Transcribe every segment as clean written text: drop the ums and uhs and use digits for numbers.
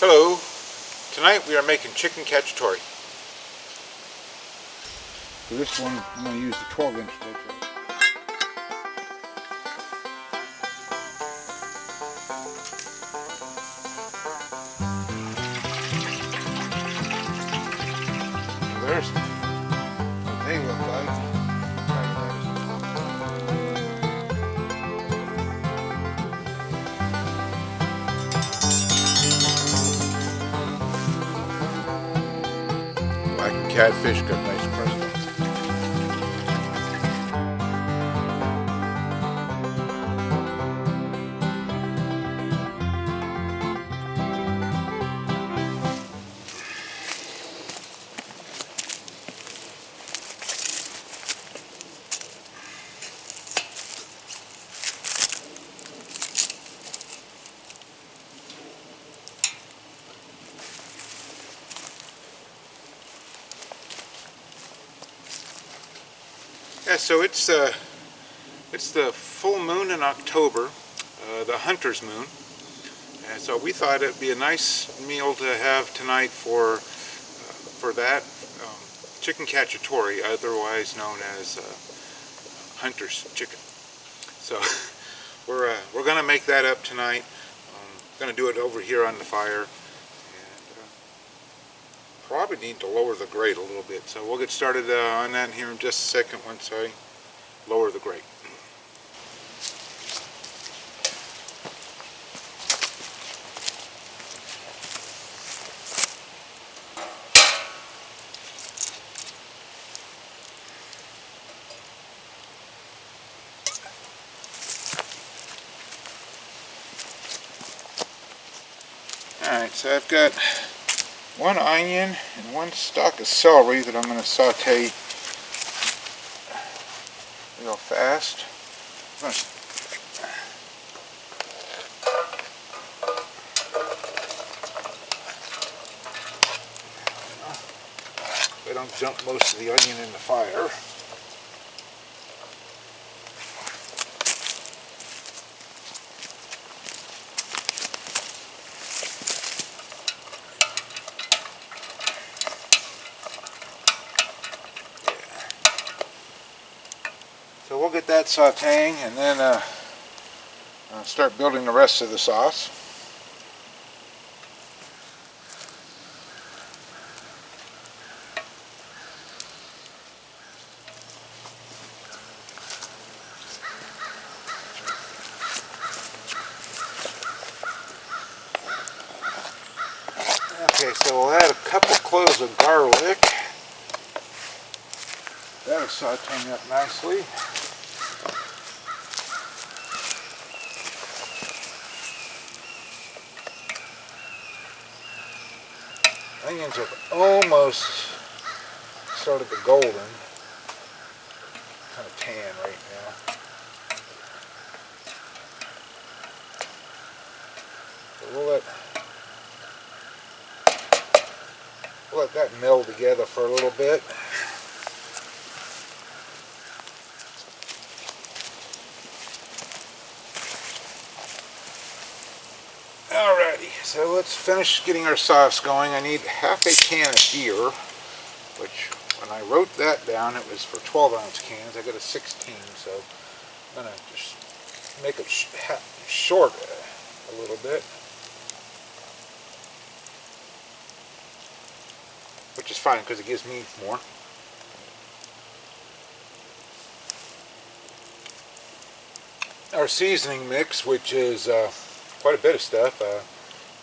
Hello, tonight we are making chicken cacciatore. For this one, I'm going to use the 12-inch butcher. There's what they look like. Black and catfish got nice crust. Yeah, so it's the full moon in October, the hunter's moon, and so we thought it'd be a nice meal to have tonight for that chicken cacciatore, otherwise known as hunter's chicken. So we're gonna make that up tonight. Gonna do it over here on the fire. Probably need to lower the grate a little bit, so we'll get started on that here in just a second once I lower the grate. Alright, so I've got one onion and one stalk of celery that I'm going to saute real fast. I don't jump most of the onion in the fire. So we'll get that sauteing and then start building the rest of the sauce. Okay, so we'll add a couple cloves of garlic. That'll saute up nicely. Onions have almost started to golden. Kind of tan right now. So we'll let that meld together for a little bit. Alrighty, so let's finish getting our sauce going. I need half a can of beer, which when I wrote that down it was for 12-ounce cans. I got a 16, so I'm going to just make it short a little bit. Which is fine because it gives me more. Our seasoning mix, which is quite a bit of stuff.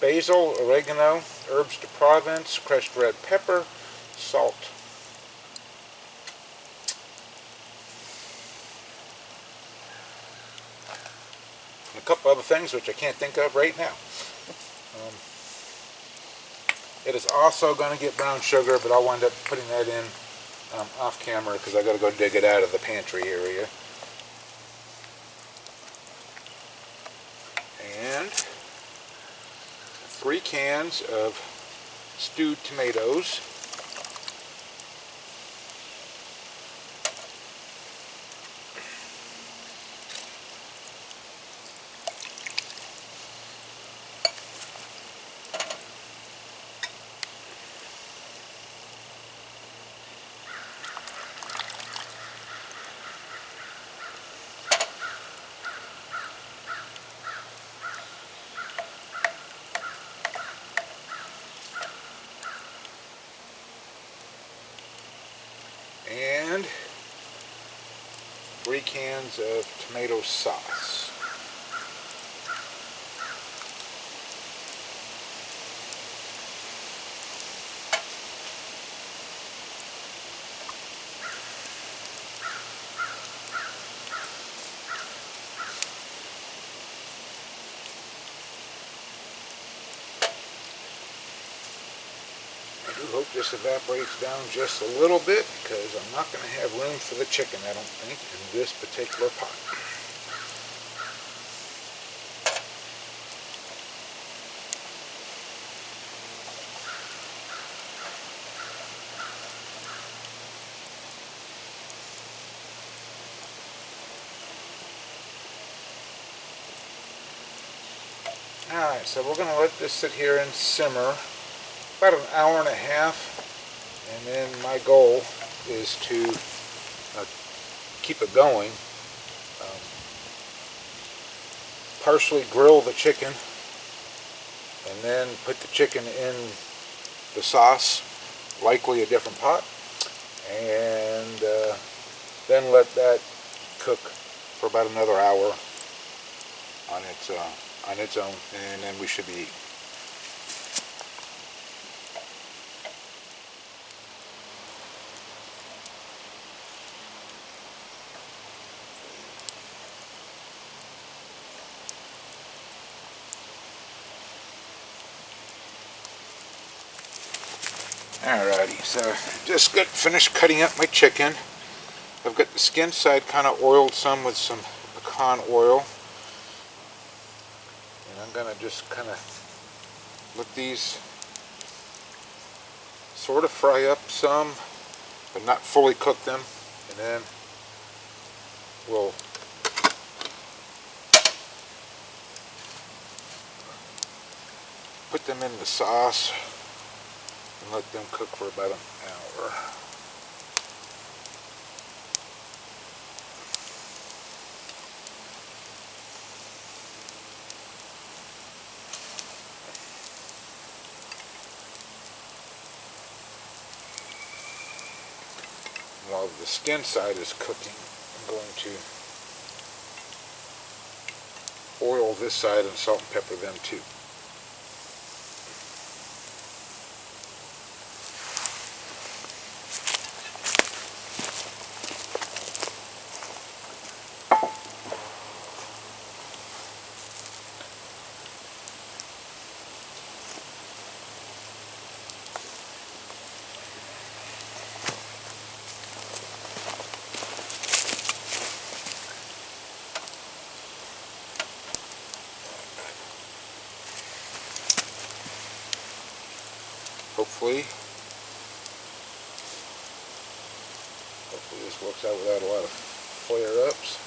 Basil, oregano, herbs de Provence, crushed red pepper, salt. And a couple other things which I can't think of right now. It is also going to get brown sugar, but I'll wind up putting that in off camera because I got to go dig it out of the pantry area. And 3 cans of stewed tomatoes. and 3 cans of tomato sauce. I do hope this evaporates down just a little bit, because I'm not going to have room for the chicken, I don't think, in this particular pot. Alright, so we're going to let this sit here and simmer about an hour and a half, and then my goal is to keep it going. Partially grill the chicken, and then put the chicken in the sauce, likely a different pot, and then let that cook for about another hour on its own, and then we should be eating. Alrighty, so just got finished cutting up my chicken. I've got the skin side kind of oiled some with some pecan oil. And I'm going to just kind of let these sort of fry up some, but not fully cook them. And then we'll put them in the sauce and let them cook for about an hour. While the skin side is cooking, I'm going to oil this side and salt and pepper them too. Hopefully this works out without a lot of flare-ups.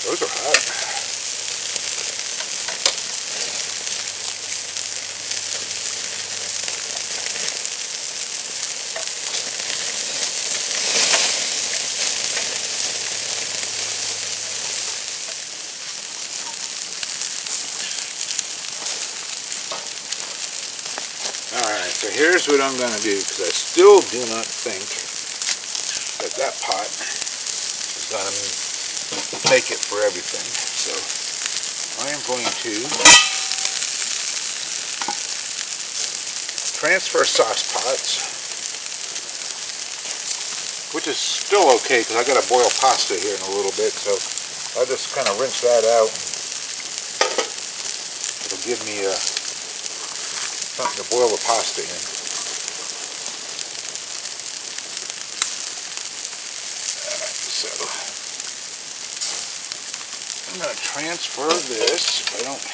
Those are hot. Alright, so here's what I'm going to do, because I still do not think that that pot is going to make it for everything. So I am going to transfer sauce pots, which is still okay because I got to boil pasta here in a little bit, so I'll just kind of rinse that out. It'll give me something to boil the pasta in. So I'm going to transfer this, if I don't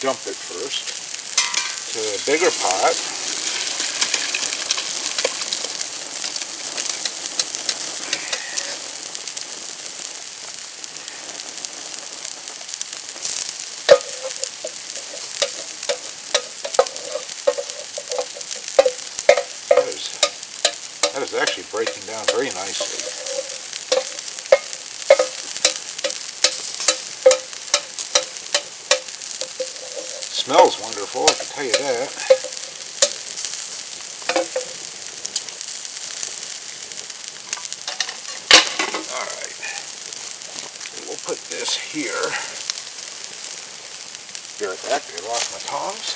dump it first, to a bigger pot. That is actually breaking down very nicely. Smells wonderful, I can tell you that. Alright, we'll put this here. Be right back, I lost my tongs.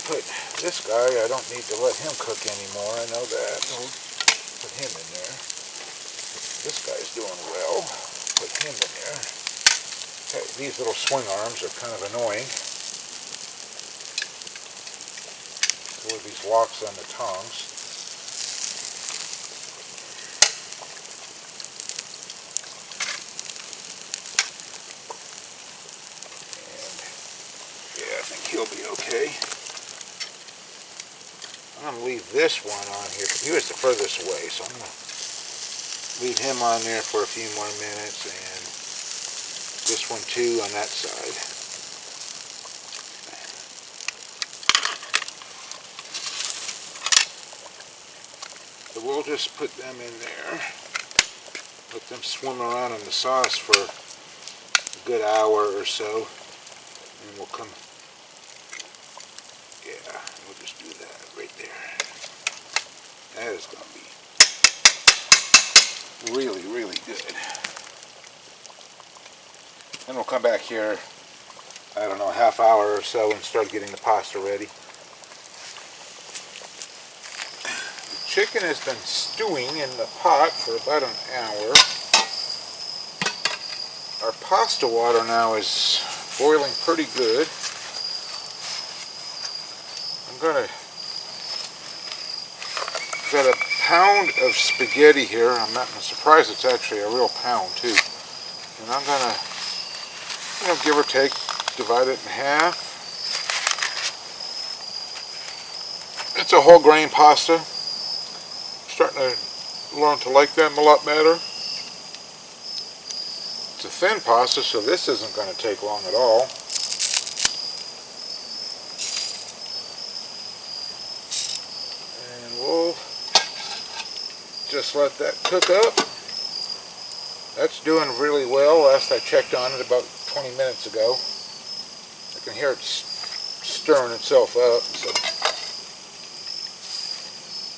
Put this guy, I don't need to let him cook anymore, I know that. Put him in there. This guy's doing well. Put him in there. Okay, these little swing arms are kind of annoying. So with these locks on the tongs. And yeah, I think he'll be okay. I'm going to leave this one on here because he was the furthest away, so I'm going to leave him on there for a few more minutes, and this one too on that side. So we'll just put them in there, let them swim around in the sauce for a good hour or so, and we'll come. Yeah, we'll just do that right there. That is going to be really, really good. Then we'll come back here, I don't know, a half hour or so and start getting the pasta ready. The chicken has been stewing in the pot for about an hour. Our pasta water now is boiling pretty good. Got a pound of spaghetti here. I'm surprised it's actually a real pound too. And I'm gonna, give or take, divide it in half. It's a whole grain pasta. I'm starting to learn to like them a lot better. It's a thin pasta, so this isn't going to take long at all. Just let that cook up. That's doing really well. Last I checked on it about 20 minutes ago. I can hear it stirring itself up. So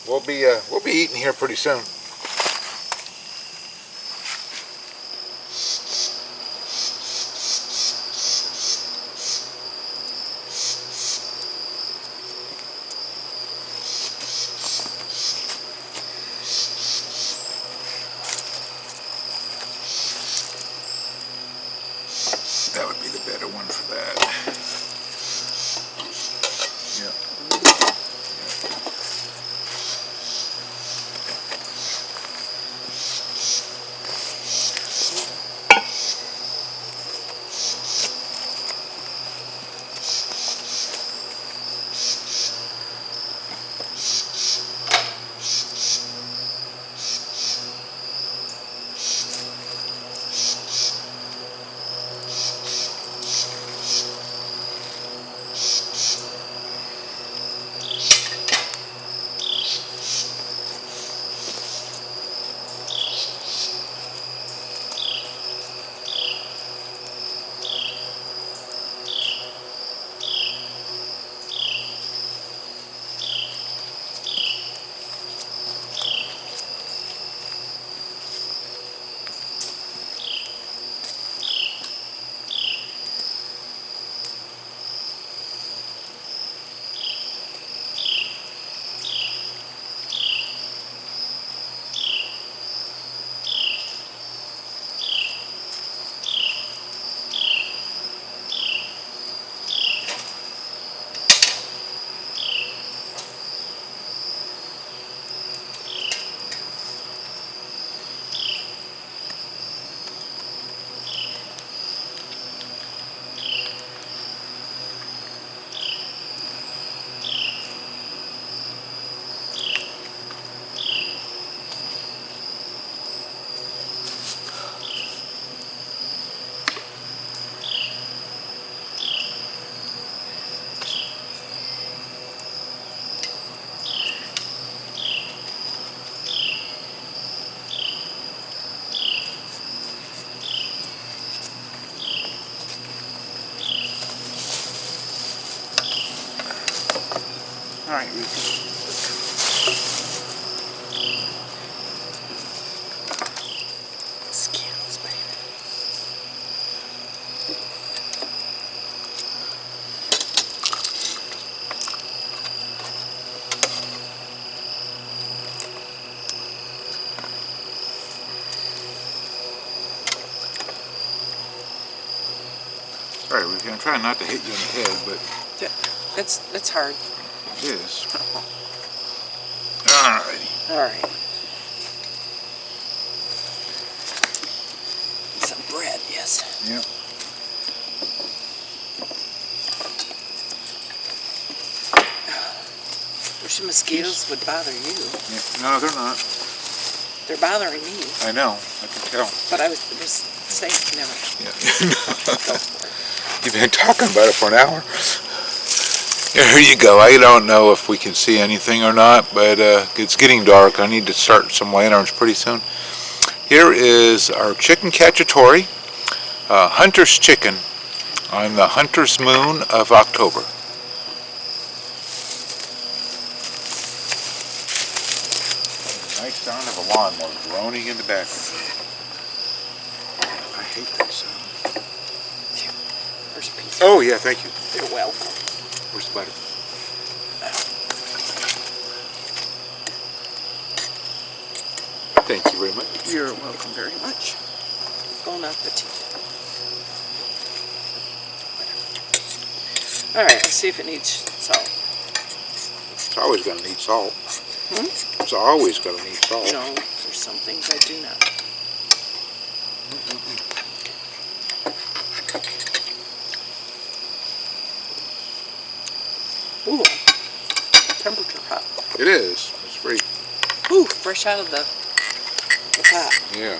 we'll be eating here pretty soon. That would be the better one for that. Yeah. right. Skittles, baby. All right, we're gonna try not to hit you in the head, but That's hard. it is. All righty. All right. Some bread, yes. Yep. Wish the mosquitoes would bother you. Yeah. No, they're not. They're bothering me. I know. I can tell. But I was saying, never. Yeah. You've been talking about it for an hour. Here you go. I don't know if we can see anything or not, but it's getting dark. I need to start some lanterns pretty soon. Here is our Chicken Cacciatore, Hunter's Chicken, on the Hunter's Moon of October. Nice sound of a lawnmower groaning in the background. I hate that sound. First piece. Oh yeah, thank you. You're welcome. Where's the butter? Thank you very much. You're welcome very much. Bon appetit. All right, let's see if it needs salt. It's always going to need salt. Hmm? It's always going to need salt. No, there's some things I do not. Ooh, temperature hot. It is. It's very, Ooh, fresh out of the pot. yeah.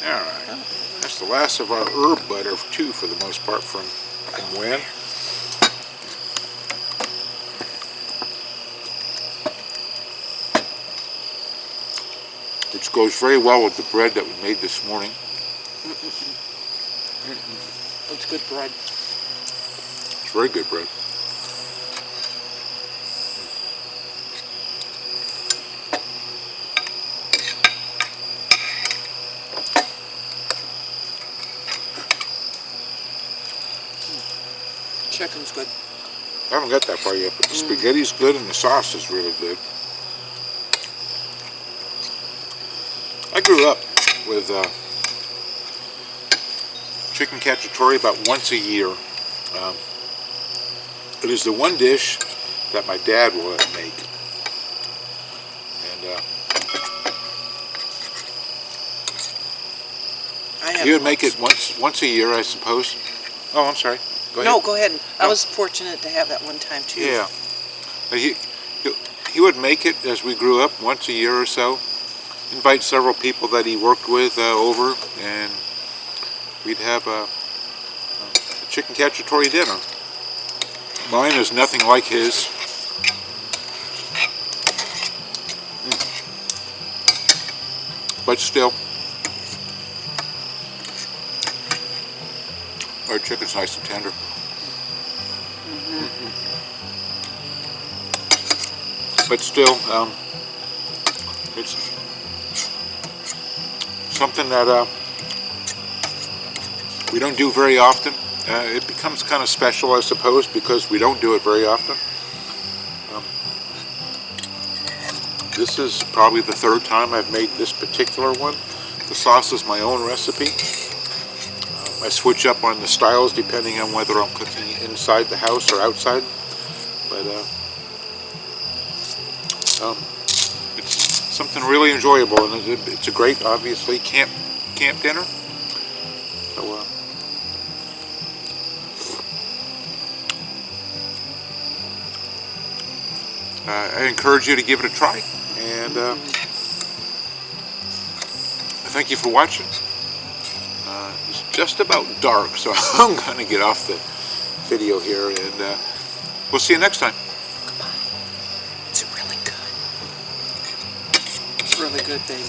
All right. That's the last of our herb butter, too, for the most part, from when. Which goes very well with the bread that we made this morning. It's good bread. It's very good bread. Chicken's good. I haven't got that far yet, but the spaghetti's good and the sauce is really good. I grew up with Chicken Cacciatore about once a year. It is the one dish that my dad will let make. And he would make it once a year, I suppose. Oh, I'm sorry. Go ahead. No, go ahead. I No. was fortunate to have that one time too. Yeah. But he would make it as we grew up once a year or so. Invite several people that he worked with over, and we'd have a Chicken Cacciatore dinner. Mine is nothing like his. But still, our chicken's nice and tender. But still, it's something that we don't do very often. It becomes kind of special, I suppose, because we don't do it very often. This is probably the third time I've made this particular one. The sauce is my own recipe. I switch up on the styles depending on whether I'm cooking inside the house or outside. But it's something really enjoyable, and it's a great, obviously, camp dinner. So I encourage you to give it a try, and thank you for watching. It's just about dark, so I'm going to get off the video here, and we'll see you next time. Goodbye. It's really good. It's really good, babe.